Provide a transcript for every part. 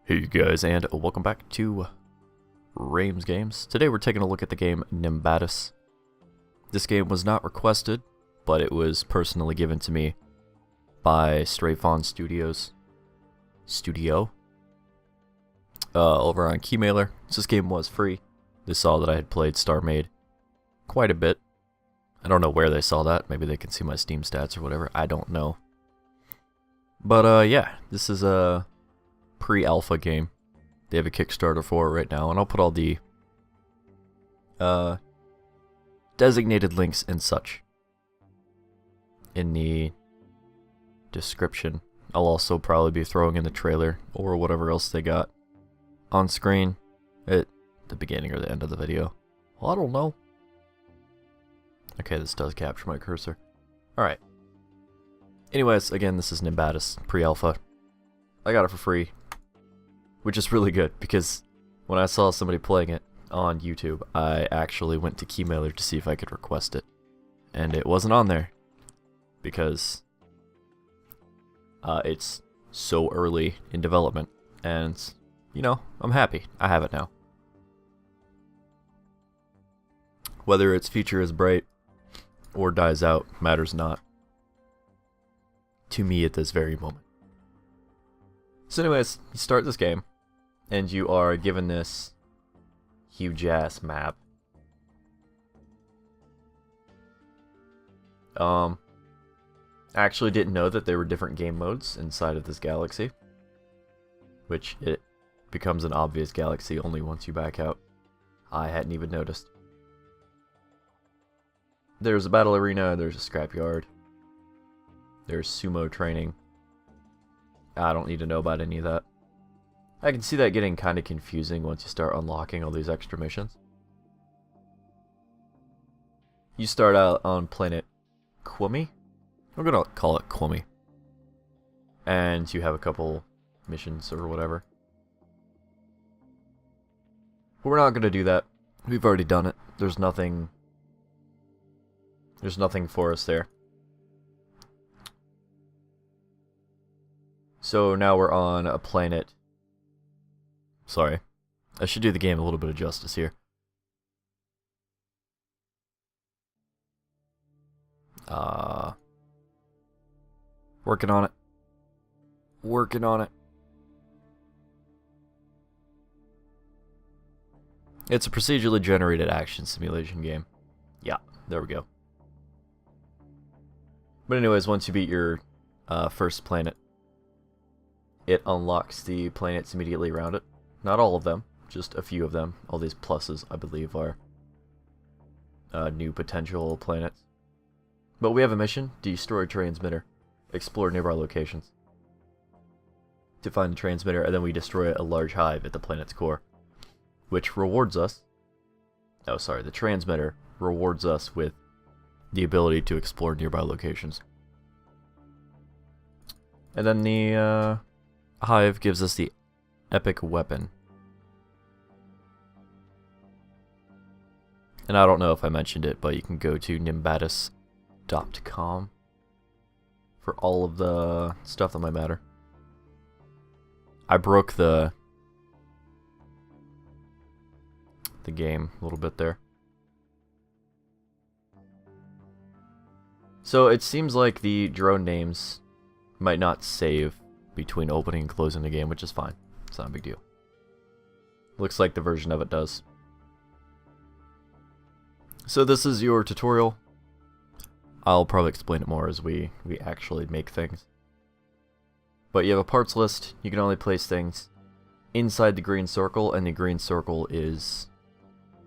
Hey you guys, and welcome back to RamesGames. Today we're taking a look at the game Nimbatus. This game was not requested, but it was personally given to me by Fawn Studios over on Keymailer. So this game was free. They saw that I had played StarMade quite a bit. I don't know where they saw that. Maybe they can see my Steam stats or whatever. I don't know. But yeah, this is a pre-alpha game. They have a Kickstarter for it right now, and I'll put all the designated links and such in the description. I'll also probably be throwing in the trailer or whatever else they got on screen at the beginning or the end of the video. Well, I don't know. Okay, this does capture my cursor. Alright. Anyways, again, this is Nimbatus, pre-alpha. I got it for free, which is really good, because when I saw somebody playing it on YouTube, I actually went to Keymailer to see if I could request it. And it wasn't on there, because it's so early in development, and, you know, I'm happy. I have it now. Whether its future is bright or dies out matters not to me at this very moment. So anyways, you start this game, and you are given this huge ass map. I actually didn't know that there were different game modes inside of this galaxy, which it becomes an obvious galaxy only once you back out. I hadn't even noticed. There's a battle arena, there's a scrapyard, there's sumo training. I don't need to know about any of that. I can see that getting kind of confusing once you start unlocking all these extra missions. You start out on planet Kwumi. I'm gonna call it Kwumi. And you have a couple missions or whatever. But we're not gonna do that. We've already done it. There's nothing for us there. So now we're on a planet. Sorry, I should do the game a little bit of justice here. Working on it. Working on it. It's a procedurally generated action simulation game. Yeah, there we go. But anyways, once you beat your first planet, it unlocks the planets immediately around it. Not all of them, just a few of them. All these pluses, I believe, are new potential planets. But we have a mission: destroy transmitter, explore nearby locations to find the transmitter, and then we destroy a large hive at the planet's core, which rewards us. Oh, sorry, the transmitter rewards us with the ability to explore nearby locations. And then the hive gives us the epic weapon. And I don't know if I mentioned it, but you can go to Nimbatus.com for all of the stuff that might matter. I broke the game a little bit there. So it seems like the drone names might not save between opening and closing the game, which is fine. It's not a big deal. Looks like the version of it does. So this is your tutorial. I'll probably explain it more as we actually make things. But you have a parts list. You can only place things inside the green circle, and the green circle is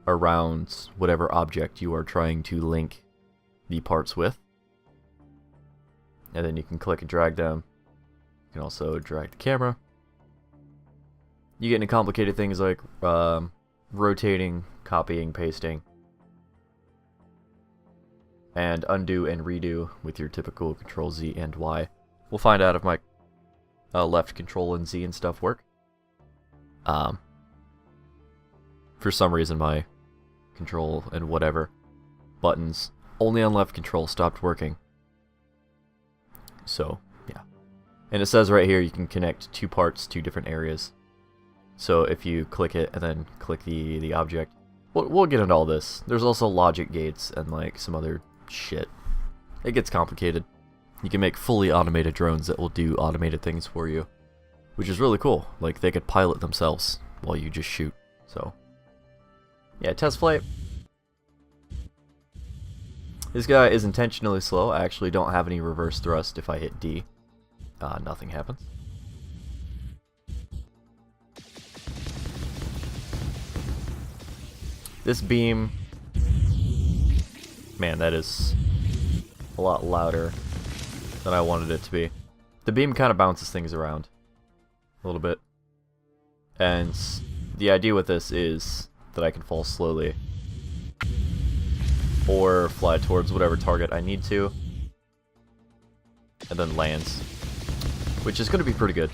around whatever object you are trying to link the parts with. And then you can click and drag them. You can also drag the camera. You get into complicated things like rotating, copying, pasting, and undo and redo with your typical Control Z and Y. We'll find out if my left Control and Z and stuff work. For some reason my Control and whatever buttons only on left Control stopped working. So, yeah. And it says right here you can connect two parts to different areas So if you click it and then click the object, we'll get into all this. There's also logic gates and like some other shit. It gets complicated. You can make fully automated drones that will do automated things for you, which is really cool. Like they could pilot themselves while you just shoot. So yeah, test flight. This guy is intentionally slow. I actually don't have any reverse thrust. If I hit D, nothing happens. This beam, man, that is a lot louder than I wanted it to be. The beam kind of bounces things around a little bit. And the idea with this is that I can fall slowly or fly towards whatever target I need to and then lands, which is going to be pretty good.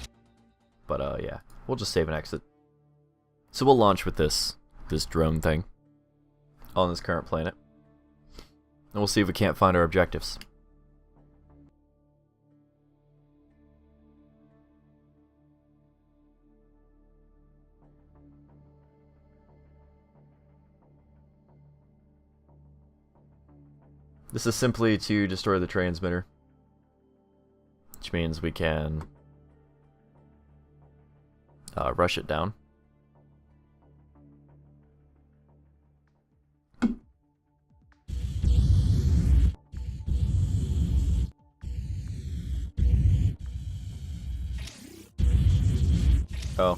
But yeah, we'll just save and exit. So we'll launch with this drone thing on this current planet, and we'll see if we can't find our objectives. This is simply to destroy the transmitter, which means we can rush it down. Oh,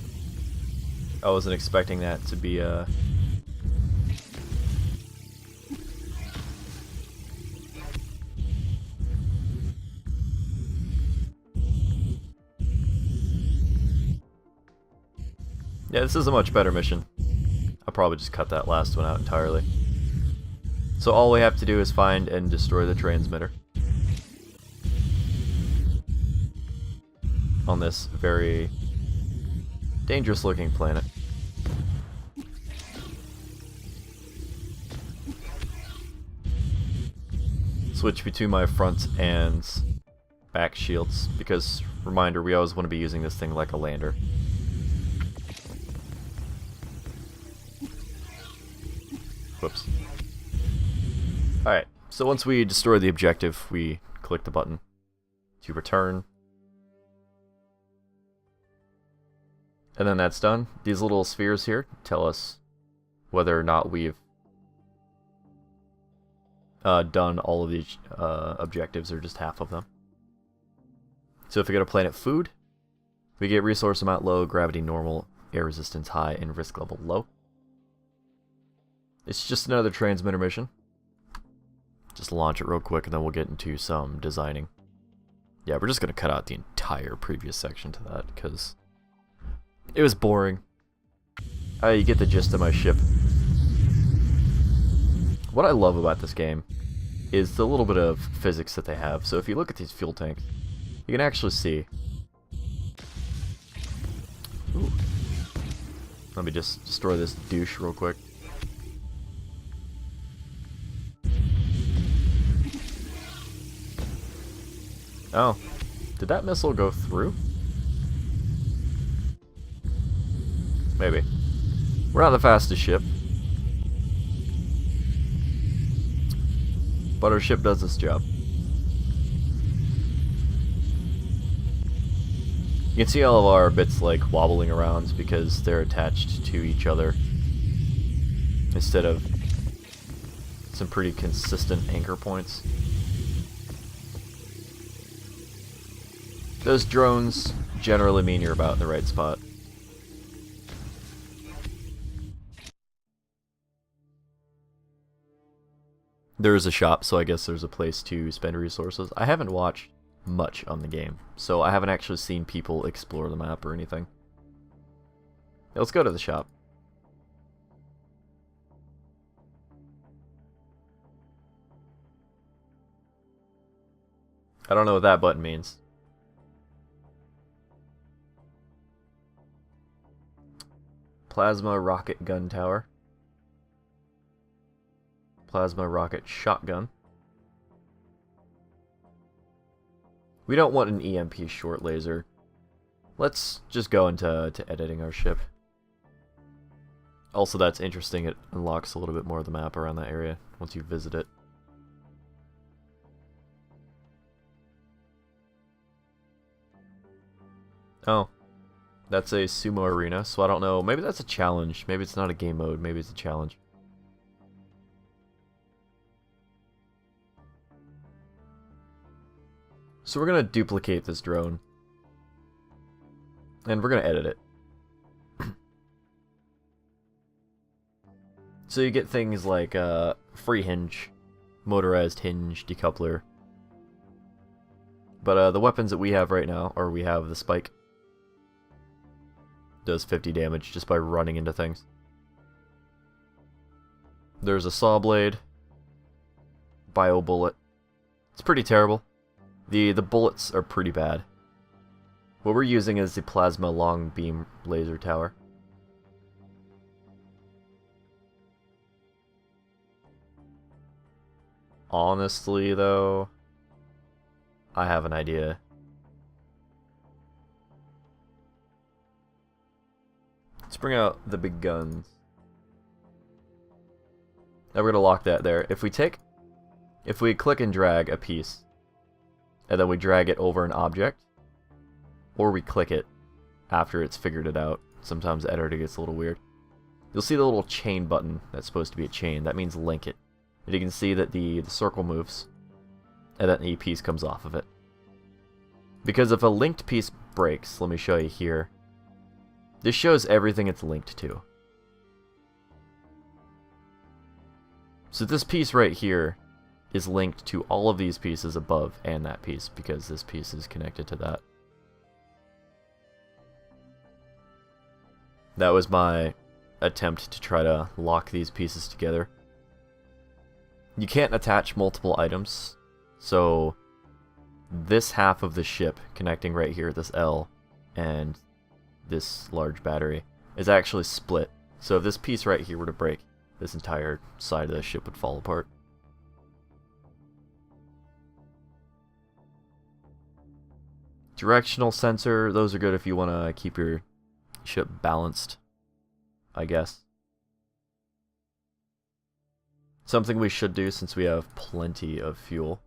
I wasn't expecting that to be yeah, this is a much better mission. I'll probably just cut that last one out entirely. So all we have to do is find and destroy the transmitter on this very dangerous looking planet. Switch between my front and back shields because, reminder, we always want to be using this thing like a lander. Whoops. Alright, so once we destroy the objective, we click the button to return. And then that's done. These little spheres here tell us whether or not we've done all of these objectives or just half of them. So if we go to planet food, we get resource amount low, gravity normal, air resistance high, and risk level low. It's just another transmitter mission. Just launch it real quick and then we'll get into some designing. Yeah, we're just going to cut out the entire previous section to that because it was boring. You get the gist of my ship. What I love about this game is the little bit of physics that they have. So if you look at these fuel tanks, you can actually see. Ooh. Let me just destroy this douche real quick. Oh, did that missile go through? Maybe. We're not the fastest ship, but our ship does its job. You can see all of our bits like wobbling around because they're attached to each other instead of some pretty consistent anchor points. Those drones generally mean you're about in the right spot. There is a shop, so I guess there's a place to spend resources. I haven't watched much on the game, so I haven't actually seen people explore the map or anything. Yeah, let's go to the shop. I don't know what that button means. Plasma rocket gun tower. Plasma rocket shotgun. We don't want an EMP short laser. Let's just go into editing our ship. Also, that's interesting. It unlocks a little bit more of the map around that area once you visit it. Oh, that's a sumo arena, so I don't know. Maybe that's a challenge. Maybe it's not a game mode. Maybe it's a challenge. So we're going to duplicate this drone. And we're going to edit it. So you get things like free hinge, motorized hinge, decoupler. But the weapons that we have right now, or we have the spike, does 50 damage just by running into things. There's a saw blade, bio bullet. It's pretty terrible. The bullets are pretty bad. What we're using is the plasma long beam laser tower. Honestly, though, I have an idea. Let's bring out the big guns. Now we're gonna lock that there. If we click and drag a piece, and then we drag it over an object, or we click it after it's figured it out, sometimes the editor gets a little weird, you'll see the little chain button that's supposed to be a chain. That means link it. And you can see that the circle moves, and then the piece comes off of it. Because if a linked piece breaks, let me show you here, this shows everything it's linked to. So this piece right here is linked to all of these pieces above and that piece, because this piece is connected to that. That was my attempt to try to lock these pieces together. You can't attach multiple items, so this half of the ship connecting right here, this L, and this large battery, is actually split. So if this piece right here were to break, this entire side of the ship would fall apart. Directional sensor, those are good if you want to keep your ship balanced, I guess. Something we should do, since we have plenty of fuel,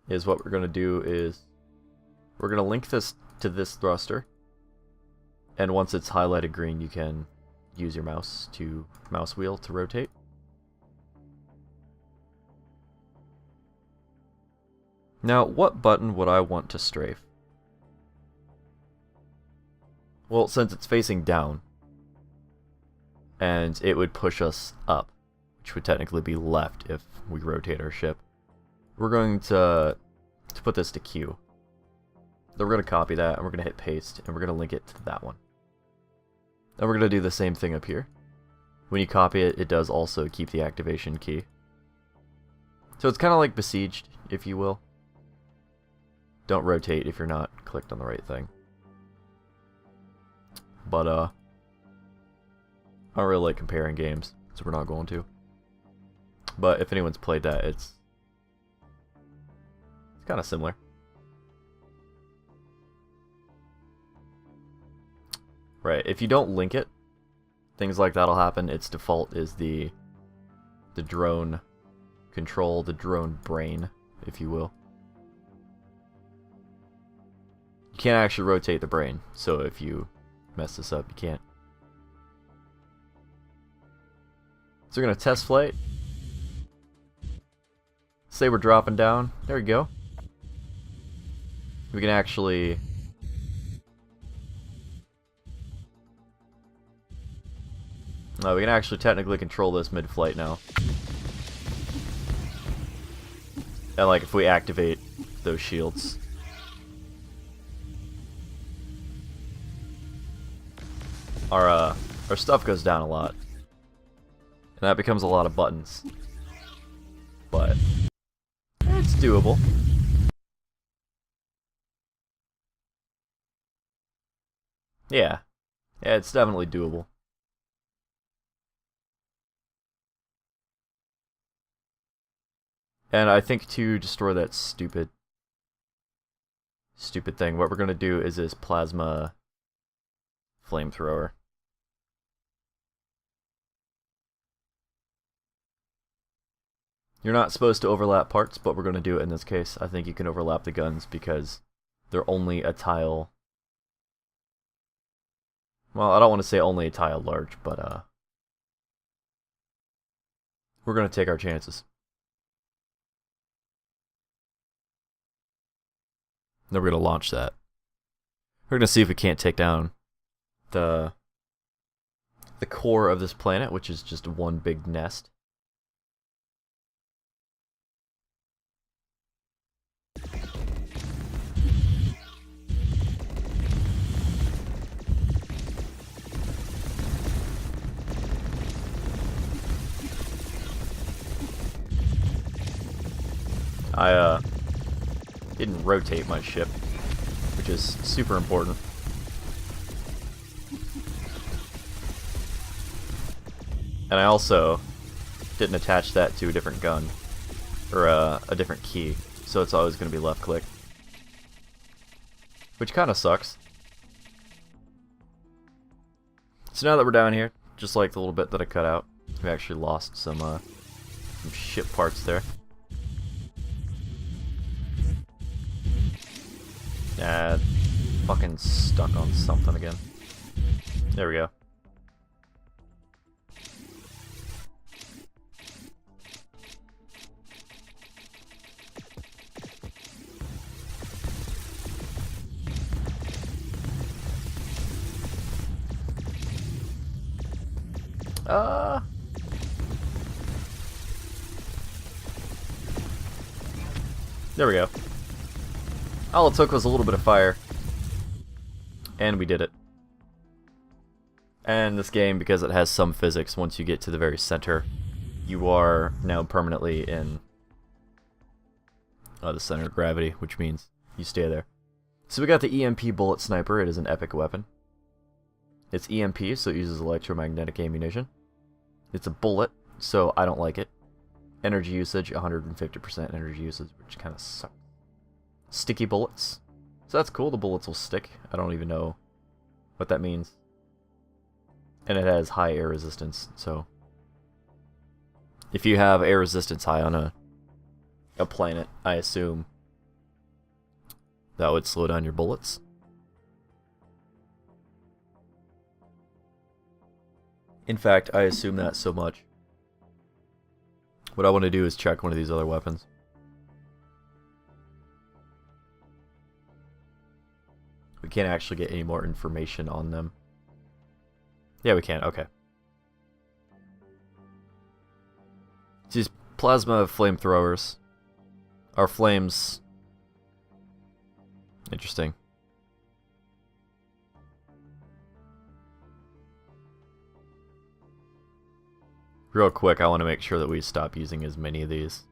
is what we're going to do is we're going to link this to this thruster, and once it's highlighted green, you can use your mouse wheel to rotate. Now, what button would I want to strafe? Well, since it's facing down, and it would push us up, which would technically be left if we rotate our ship, we're going to put this to Q. Then we're going to copy that, and we're going to hit paste, and we're going to link it to that one. And we're going to do the same thing up here. When you copy it, it does also keep the activation key. So it's kind of like besieged, if you will. Don't rotate if you're not clicked on the right thing. But, I don't really like comparing games, so we're not going to. But if anyone's played that, it's kind of similar. Right, if you don't link it, things like that'll happen. Its default is the drone control, the drone brain, if you will. You can't actually rotate the brain, so if you mess this up, you can't. So we're going to test flight. Say we're dropping down. There we go. We can actually... we can actually technically control this mid-flight now. And like if we activate those shields, our stuff goes down a lot. And that becomes a lot of buttons. But it's doable. Yeah. Yeah, it's definitely doable. And I think to destroy that stupid thing, what we're going to do is this plasma flamethrower. You're not supposed to overlap parts, but we're going to do it in this case. I think you can overlap the guns because they're only a tile. Well, I don't want to say only a tile large, but we're going to take our chances. Then we're going to launch that. We're going to see if we can't take down the core of this planet, which is just one big nest. I didn't rotate my ship, which is super important. And I also didn't attach that to a different gun, or a different key, so it's always going to be left click. Which kind of sucks. So now that we're down here, just like the little bit that I cut out, we actually lost some ship parts there. Fucking stuck on something again. There we go. There we go. All it took was a little bit of fire. And we did it. And this game, because it has some physics, once you get to the very center, you are now permanently in the center of gravity, which means you stay there. So we got the EMP bullet sniper. It is an epic weapon. It's EMP, so it uses electromagnetic ammunition. It's a bullet, so I don't like it. Energy usage, 150% energy usage, which kind of sucks. Sticky bullets. So that's cool, the bullets will stick. I don't even know what that means. And it has high air resistance, so if you have air resistance high on a planet, I assume that would slow down your bullets. In fact, I assume that so much. What I want to do is check one of these other weapons. We can't actually get any more information on them. Yeah, we can. Okay. These plasma flamethrowers are flames. Interesting. Real quick, I want to make sure that we stop using as many of these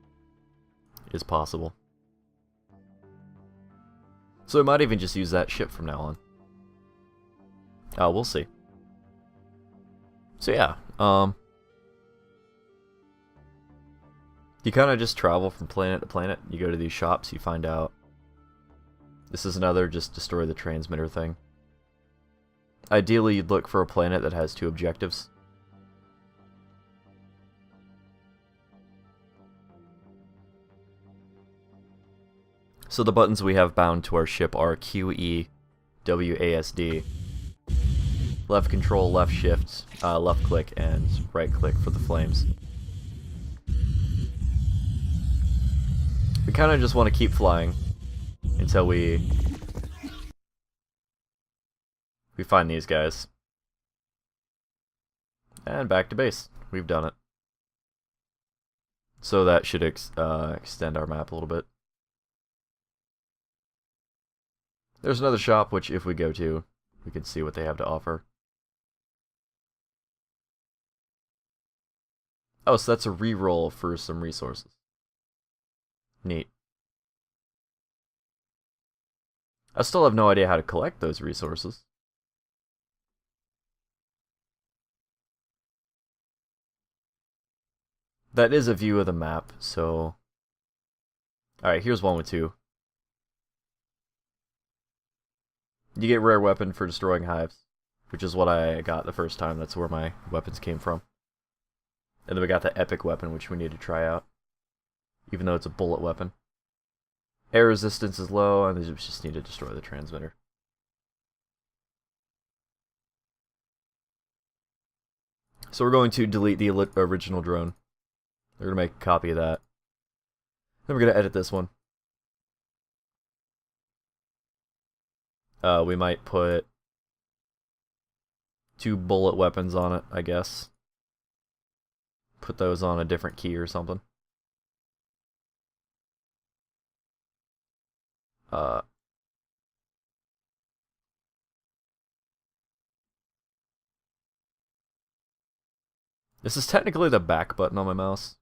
as possible. So we might even just use that ship from now on. Oh, we'll see. So yeah, you kind of just travel from planet to planet. You go to these shops, you find out. This is another just destroy the transmitter thing. Ideally, you'd look for a planet that has 2 objectives. So the buttons we have bound to our ship are Q, E, W, A, S, D. Left control, left shift, left click, and right click for the flames. We kind of just want to keep flying until we find these guys. And back to base. We've done it. So that should extend our map a little bit. There's another shop, which if we go to, we can see what they have to offer. Oh, so that's a reroll for some resources. Neat. I still have no idea how to collect those resources. That is a view of the map, so... Alright, here's one with 2. You get rare weapon for destroying hives, which is what I got the first time. That's where my weapons came from. And then we got the epic weapon, which we need to try out. even though it's a bullet weapon. Air resistance is low, and they just need to destroy the transmitter. So we're going to delete the original drone. We're going to make a copy of that. Then we're going to edit this one. We might put 2 bullet weapons on it, I guess. Put those on a different key or something. This is technically the back button on my mouse.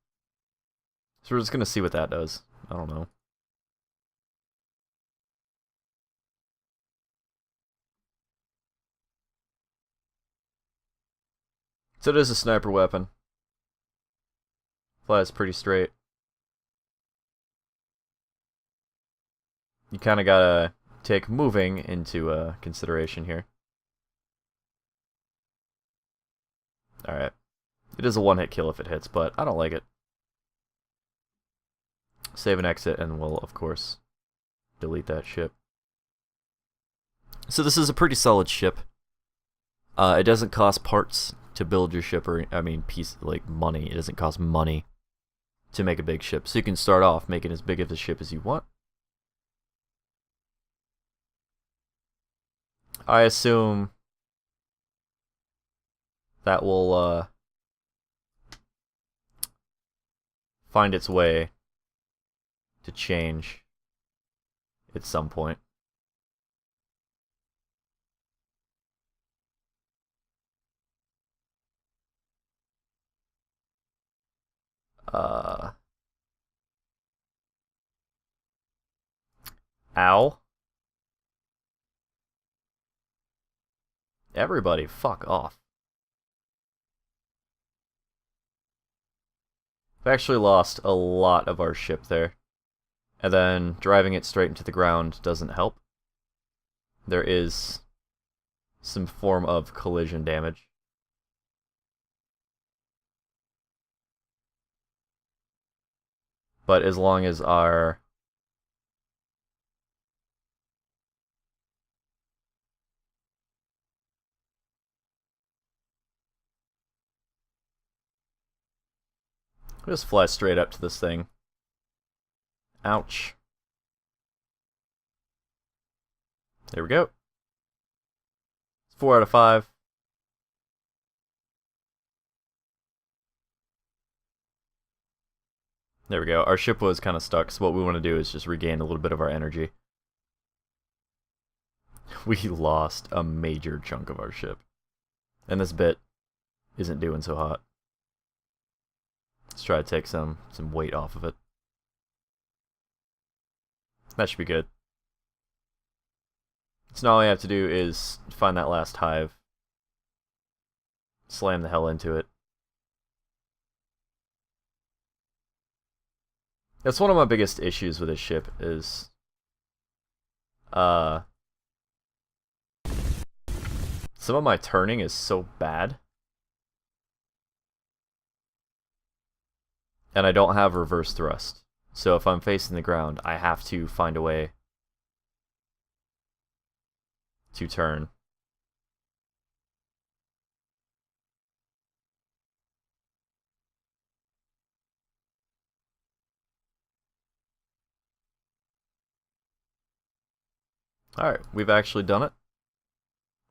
So we're just gonna see what that does. I don't know. So it is a sniper weapon. Flies pretty straight. You kind of gotta take moving into consideration here. Alright. It is a one-hit kill if it hits, but I don't like it. Save and exit, and we'll, of course, delete that ship. So this is a pretty solid ship. It doesn't cost parts to build your ship, or, I mean, money. It doesn't cost money to make a big ship. So you can start off making as big of a ship as you want. I assume that will find its way to change at some point. Ow. Everybody, fuck off. We've actually lost a lot of our ship there. And then driving it straight into the ground doesn't help. There is some form of collision damage. But as long as our we'll just fly straight up to this thing. Ouch. There we go. It's 4 out of 5. There we go. Our ship was kind of stuck, so what we want to do is just regain a little bit of our energy. We lost a major chunk of our ship. And this bit isn't doing so hot. Let's try to take some weight off of it. That should be good. So now all I have to do is find that last hive. Slam the hell into it. That's one of my biggest issues with this ship is some of my turning is so bad. And I don't have reverse thrust. So if I'm facing the ground, I have to find a way to turn. Alright, we've actually done it.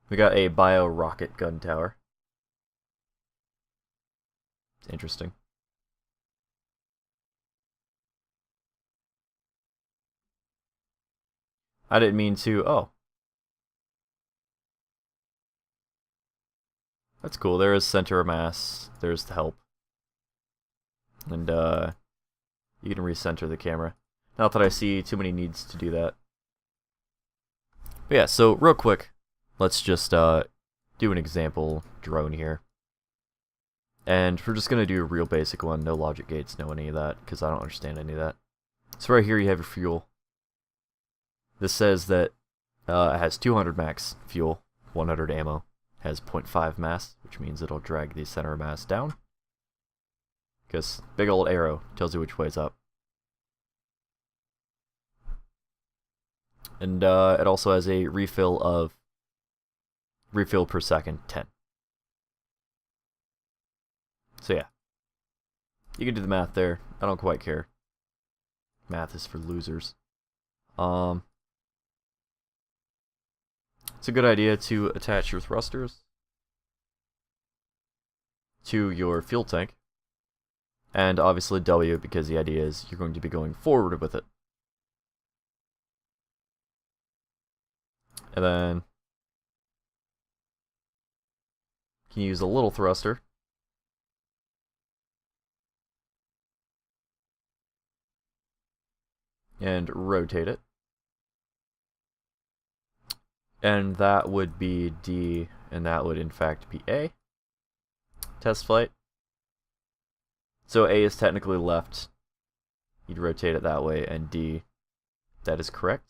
We got a bio-rocket gun tower. Interesting. I didn't mean to. Oh. That's cool. There is center of mass. There's the help. And, you can recenter the camera. Not that I see too many needs to do that. But yeah, so real quick, let's just do an example drone here. And we're just going to do a real basic one. No logic gates, no any of that, because I don't understand any of that. So right here you have your fuel. This says that it has 200 max fuel, 100 ammo, has 0.5 mass, which means it'll drag the center of mass down. Because big old arrow tells you which way's up. And it also has a refill per second 10. So yeah, you can do the math there. I don't quite care. Math is for losers. It's a good idea to attach your thrusters to your fuel tank, and obviously W, because the idea is you're going to be going forward with it. And then you can use a little thruster and rotate it. And that would be D, and that would in fact be A. Test flight. So A is technically left. You'd rotate it that way, and D, that is correct.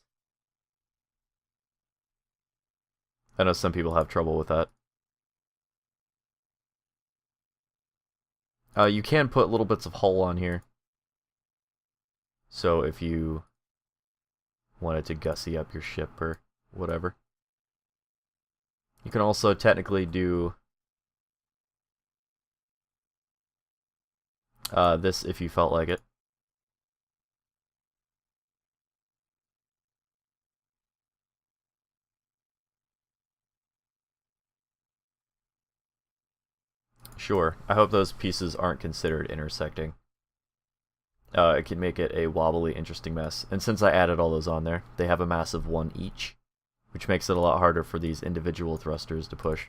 I know some people have trouble with that. You can put little bits of hull on here. So if you wanted to gussy up your ship or whatever. You can also technically do this if you felt like it. Sure, I hope those pieces aren't considered intersecting. It can make it a wobbly, interesting mess. And since I added all those on there, they have a mass of 1 each, which makes it a lot harder for these individual thrusters to push.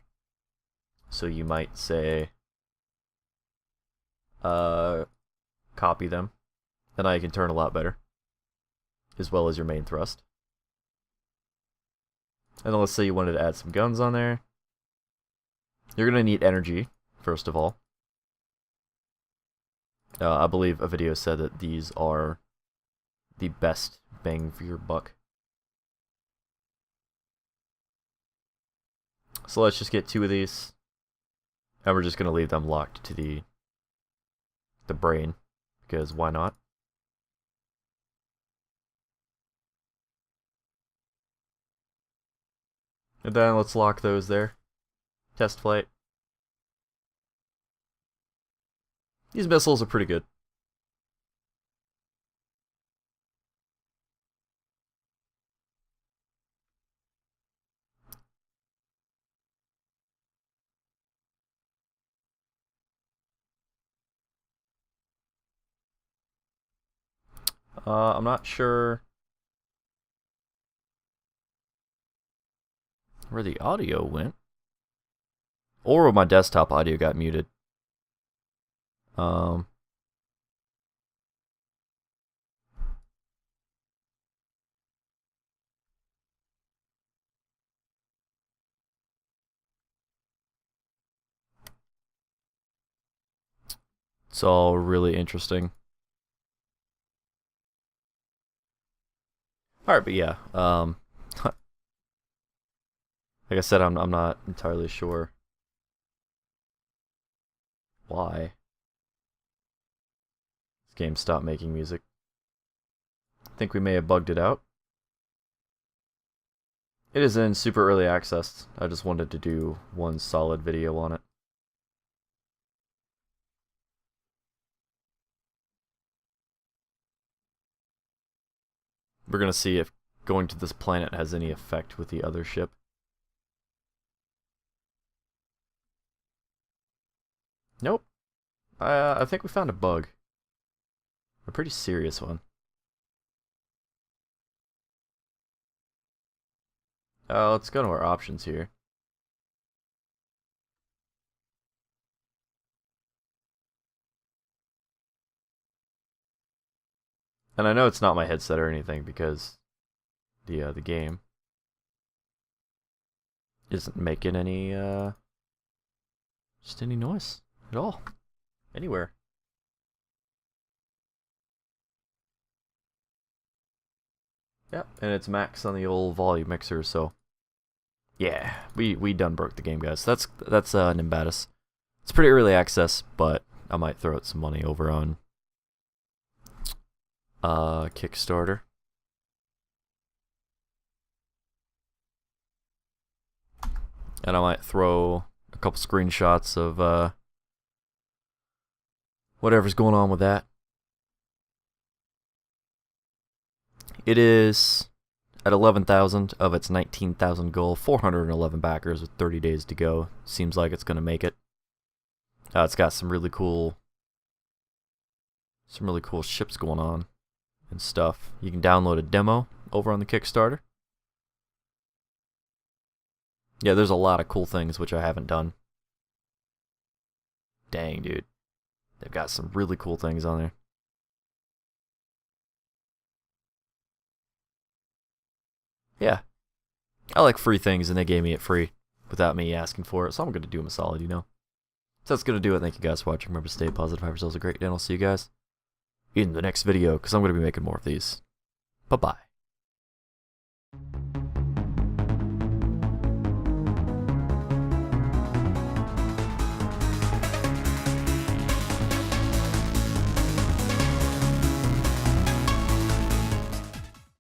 So you might say, copy them, and now you can turn a lot better, as well as your main thrust. And then let's say you wanted to add some guns on there. You're going to need energy, first of all. I believe a video said that these are the best bang for your buck. So let's just get 2 of these, and we're just going to leave them locked to the brain, because why not? And then let's lock those there. Test flight. These missiles are pretty good. I'm not sure where the audio went, or my desktop audio got muted. It's all really interesting. Alright, but yeah, like I said, I'm not entirely sure why this game stopped making music. I think we may have bugged it out. It is in super early access. I just wanted to do one solid video on it. We're gonna see if going to this planet has any effect with the other ship. Nope. I think we found a bug. A pretty serious one. Let's go to our options here. And I know it's not my headset or anything because the game isn't making any just any noise at all anywhere. Yep, and it's max on the old volume mixer, so yeah, we done broke the game, guys. That's Nimbatus. It's pretty early access, but I might throw out some money over on Kickstarter. And I might throw a couple screenshots of whatever's going on with that. It is at 11,000 of its 19,000 goal, 411 backers with 30 days to go. Seems like it's going to make it. It's got some really cool ships going on and stuff. You can download a demo over on the Kickstarter. Yeah, there's a lot of cool things which I haven't done. Dang, dude. They've got some really cool things on there. Yeah. I like free things, and they gave me it free without me asking for it, so I'm going to do them a solid, you know. So that's going to do it. Thank you guys for watching. Remember to stay positive, have yourselves a great day, and I'll see you guys in the next video, because I'm going to be making more of these. Bye-bye.